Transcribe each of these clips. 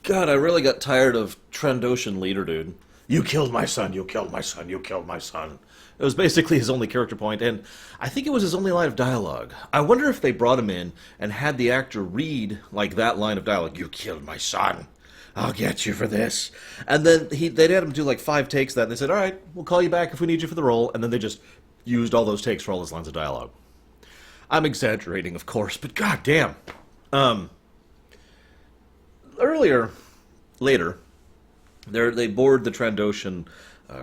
God, I really got tired of Trandoshan leader dude. You killed my son, you killed my son, you killed my son. It was basically his only character point, and I think it was his only line of dialogue. I wonder if they brought him in and had the actor read, like, that line of dialogue, you killed my son. I'll get you for this. And then they'd had him do like 5 takes of that, and they said, all right, we'll call you back if we need you for the role, and then they just used all those takes for all his lines of dialogue. I'm exaggerating, of course, but goddamn. Later, they board the Trandoshan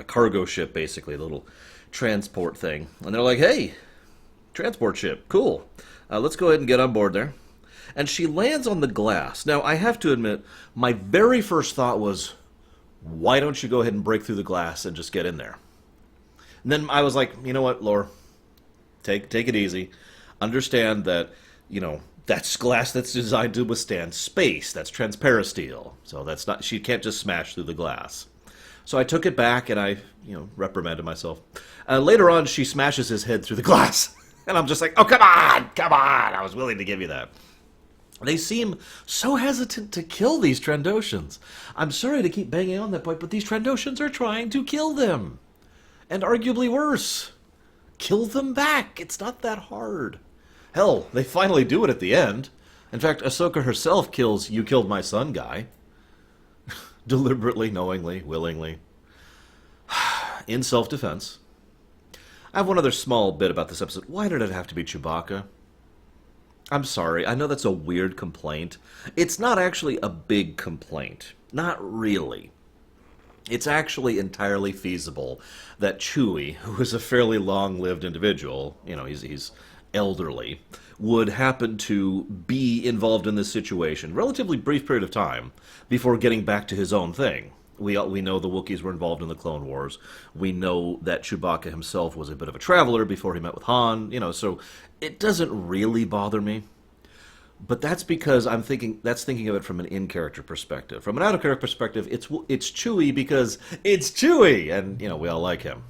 cargo ship, basically, the little transport thing. And they're like, hey, transport ship, cool. Let's go ahead and get on board there. And she lands on the glass. Now, I have to admit, my very first thought was, why don't you go ahead and break through the glass and just get in there? And then I was like, you know what, Lore? Take it easy. Understand that, that's glass that's designed to withstand space. That's transparasteel. So that's not, she can't just smash through the glass. So I took it back and I, reprimanded myself. Later on, she smashes his head through the glass. And I'm just like, oh, come on. I was willing to give you that. They seem so hesitant to kill these Trandoshans. I'm sorry to keep banging on that point, but these Trandoshans are trying to kill them. And arguably worse. Kill them back. It's not that hard. Hell, they finally do it at the end. In fact, Ahsoka herself kills "you killed my son" guy. Deliberately, knowingly, willingly. In self-defense. I have one other small bit about this episode. Why did it have to be Chewbacca? I'm sorry, I know that's a weird complaint. It's not actually a big complaint. Not really. It's actually entirely feasible that Chewie, who is a fairly long-lived individual, he's elderly, would happen to be involved in this situation, relatively brief period of time, before getting back to his own thing. We know the Wookiees were involved in the Clone Wars. We know that Chewbacca himself was a bit of a traveler before he met with Han, so it doesn't really bother me. But that's because thinking of it from an in-character perspective. From an out-of-character perspective, it's Chewie because it's Chewie, and, we all like him.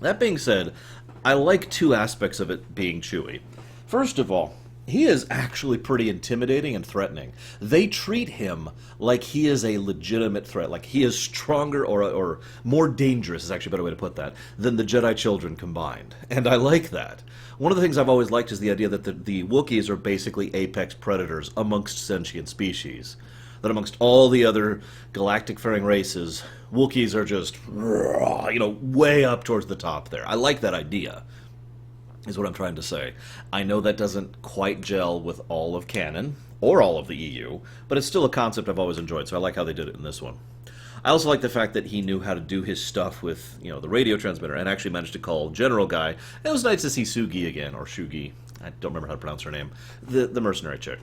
That being said, I like 2 aspects of it being Chewie. First of all, he is actually pretty intimidating and threatening. They treat him like he is a legitimate threat, like he is stronger or more dangerous, is actually a better way to put that, than the Jedi Children combined. And I like that. One of the things I've always liked is the idea that the Wookiees are basically apex predators amongst sentient species. That amongst all the other galactic-faring races, Wookiees are just, way up towards the top there. I like that idea, is what I'm trying to say. I know that doesn't quite gel with all of canon, or all of the EU, but it's still a concept I've always enjoyed, so I like how they did it in this one. I also like the fact that he knew how to do his stuff with, the radio transmitter, and actually managed to call General Guy. It was nice to see Sugi again, or Shugi. I don't remember how to pronounce her name. The mercenary chick.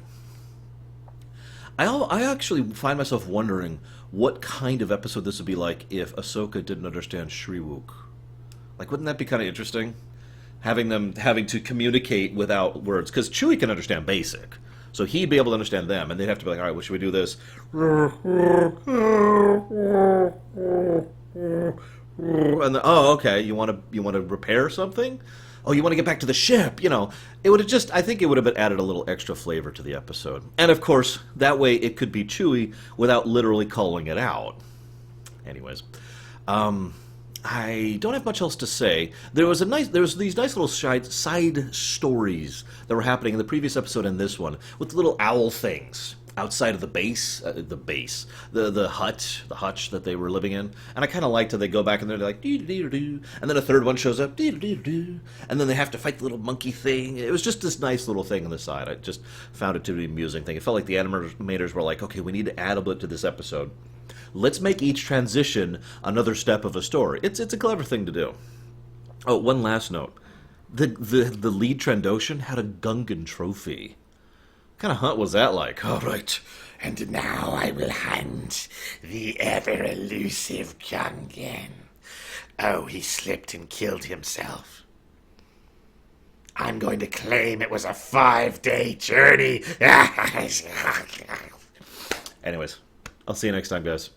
I actually find myself wondering what kind of episode this would be like if Ahsoka didn't understand Shriwook. Like, wouldn't that be kind of interesting? Having to communicate without words. Because Chewie can understand basic. So he'd be able to understand them, and they'd have to be like, all right, well, should we do this? And okay, you want to repair something? Oh, you want to get back to the ship? It would have I think it would have added a little extra flavor to the episode. And of course, that way it could be Chewie without literally calling it out. Anyways, I don't have much else to say. There was these nice little side stories that were happening in the previous episode and this one with little owl things outside of the base, the hutch that they were living in. And I kind of liked how they go back and they're like, doo-doo-doo-doo, and then a third one shows up, doo-doo-doo-doo, and then they have to fight the little monkey thing. It was just this nice little thing on the side. I just found it to be an amusing thing. It felt like the animators were like, okay, we need to add a bit to this episode. Let's make each transition another step of a story. It's a clever thing to do. Oh, one last note. The lead Trandoshan had a Gungan trophy. What kind of hunt was that like? All right, and now I will hunt the ever-elusive Gungan. Oh, he slipped and killed himself. I'm going to claim it was a 5-day journey. Anyways, I'll see you next time, guys.